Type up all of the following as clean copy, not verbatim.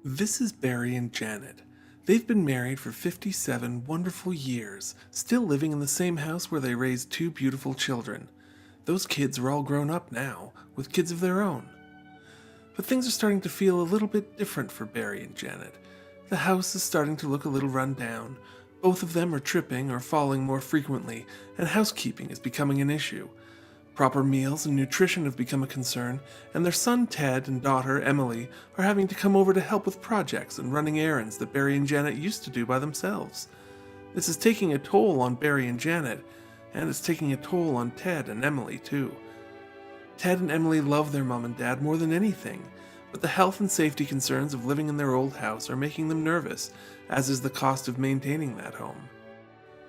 This is Barry and Janet. They've been married for 57 wonderful years, still living in the same house where they raised two beautiful children. Those kids are all grown up now, with kids of their own. But things are starting to feel a little bit different for Barry and Janet. The house is starting to look a little run down. Both of them are tripping or falling more frequently, and housekeeping is becoming an issue. Proper meals and nutrition have become a concern, and their son Ted and daughter Emily are having to come over to help with projects and running errands that Barry and Janet used to do by themselves. This is taking a toll on Barry and Janet, and it's taking a toll on Ted and Emily too. Ted and Emily love their mom and dad more than anything, but the health and safety concerns of living in their old house are making them nervous, as is the cost of maintaining that home.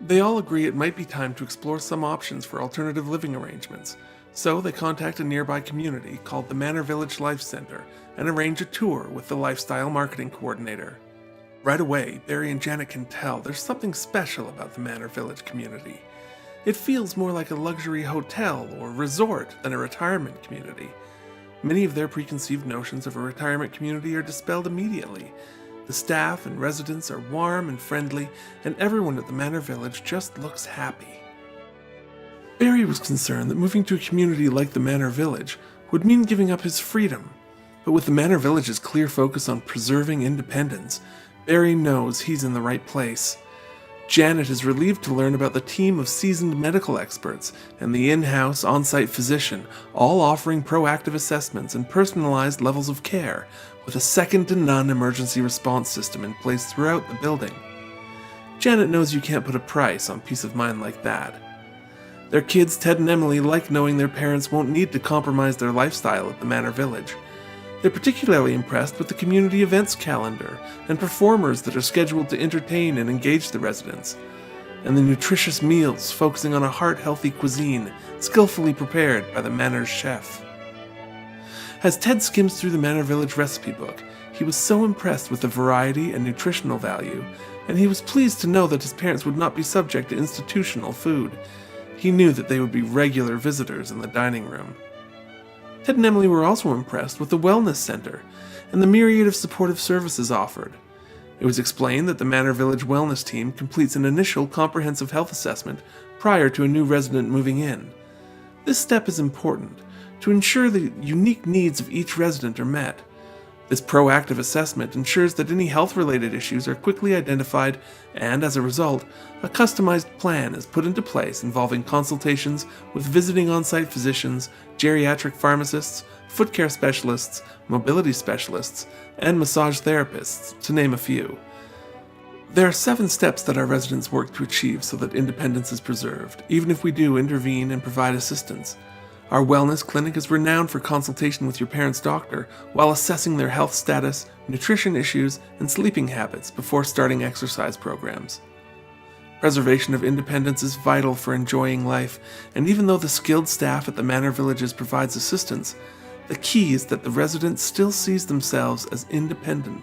They all agree it might be time to explore some options for alternative living arrangements, so they contact a nearby community called the Manor Village Life Center and arrange a tour with the lifestyle marketing coordinator. Right away, Barry and Janet can tell there's something special about the Manor Village community. It feels more like a luxury hotel or resort than a retirement community. Many of their preconceived notions of a retirement community are dispelled immediately. The staff and residents are warm and friendly, and everyone at the Manor Village just looks happy. Barry was concerned that moving to a community like the Manor Village would mean giving up his freedom, but with the Manor Village's clear focus on preserving independence, Barry knows he's in the right place. Janet is relieved to learn about the team of seasoned medical experts and the in-house on-site physician, all offering proactive assessments and personalized levels of care, with a second-to-none emergency response system in place throughout the building. Janet knows you can't put a price on peace of mind like that. Their kids, Ted and Emily, like knowing their parents won't need to compromise their lifestyle at the Manor Village. They're particularly impressed with the community events calendar and performers that are scheduled to entertain and engage the residents, and the nutritious meals focusing on a heart-healthy cuisine skillfully prepared by the Manor's chef. As Ted skims through the Manor Village recipe book, he was so impressed with the variety and nutritional value, and he was pleased to know that his parents would not be subject to institutional food. He knew that they would be regular visitors in the dining room. Ted and Emily were also impressed with the wellness center and the myriad of supportive services offered. It was explained that the Manor Village wellness team completes an initial comprehensive health assessment prior to a new resident moving in. This step is important to ensure the unique needs of each resident are met. This proactive assessment ensures that any health-related issues are quickly identified and, as a result, a customized plan is put into place involving consultations with visiting on-site physicians, geriatric pharmacists, foot care specialists, mobility specialists, and massage therapists, to name a few. There are 7 steps that our residents work to achieve so that independence is preserved, even if we do intervene and provide assistance. Our wellness clinic is renowned for consultation with your parents' doctor while assessing their health status, nutrition issues, and sleeping habits before starting exercise programs. Preservation of independence is vital for enjoying life, and even though the skilled staff at the Manor Villages provides assistance, the key is that the resident still sees themselves as independent.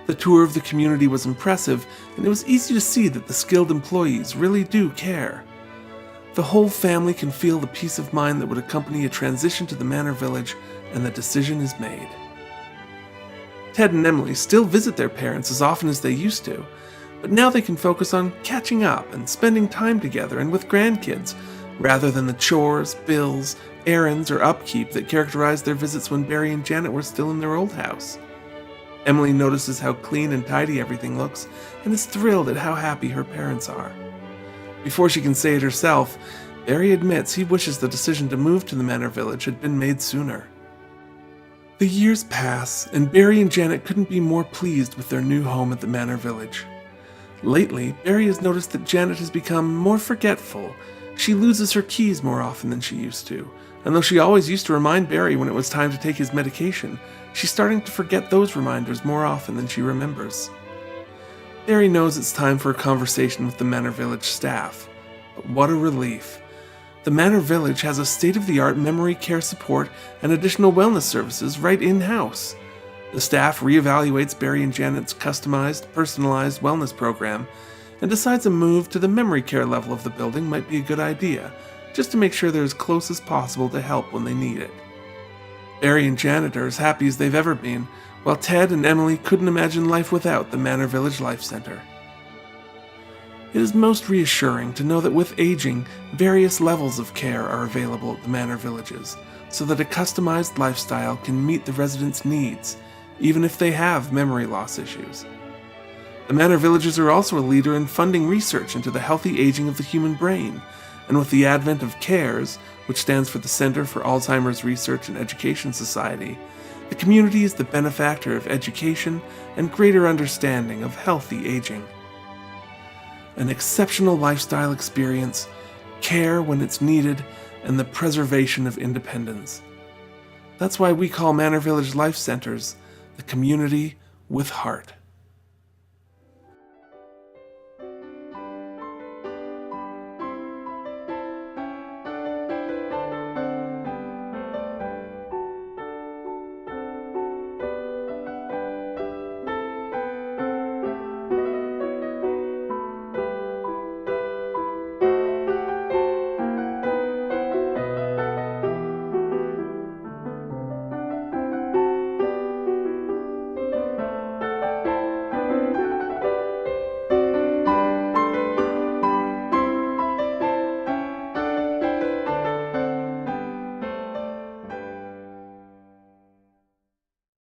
The tour of the community was impressive, and it was easy to see that the skilled employees really do care. The whole family can feel the peace of mind that would accompany a transition to the Manor Village, and the decision is made. Ted and Emily still visit their parents as often as they used to, but now they can focus on catching up and spending time together and with grandkids, rather than the chores, bills, errands, or upkeep that characterized their visits when Barry and Janet were still in their old house. Emily notices how clean and tidy everything looks, and is thrilled at how happy her parents are. Before she can say it herself, Barry admits he wishes the decision to move to the Manor Village had been made sooner. The years pass, and Barry and Janet couldn't be more pleased with their new home at the Manor Village. Lately, Barry has noticed that Janet has become more forgetful. She loses her keys more often than she used to, and though she always used to remind Barry when it was time to take his medication, she's starting to forget those reminders more often than she remembers. Barry knows it's time for a conversation with the Manor Village staff, but what a relief. The Manor Village has a state-of-the-art memory care support and additional wellness services right in-house. The staff reevaluates Barry and Janet's customized, personalized wellness program and decides a move to the memory care level of the building might be a good idea, just to make sure they're as close as possible to help when they need it. Barry and Janet are as happy as they've ever been, while Ted and Emily couldn't imagine life without the Manor Village Life Center. It is most reassuring to know that with aging, various levels of care are available at the Manor Villages, so that a customized lifestyle can meet the residents' needs, even if they have memory loss issues. The Manor Villages are also a leader in funding research into the healthy aging of the human brain, and with the advent of CARES, which stands for the Center for Alzheimer's Research and Education Society, the community is the benefactor of education and greater understanding of healthy aging. An exceptional lifestyle experience, care when it's needed, and the preservation of independence. That's why we call Manor Village Life Centers the community with heart.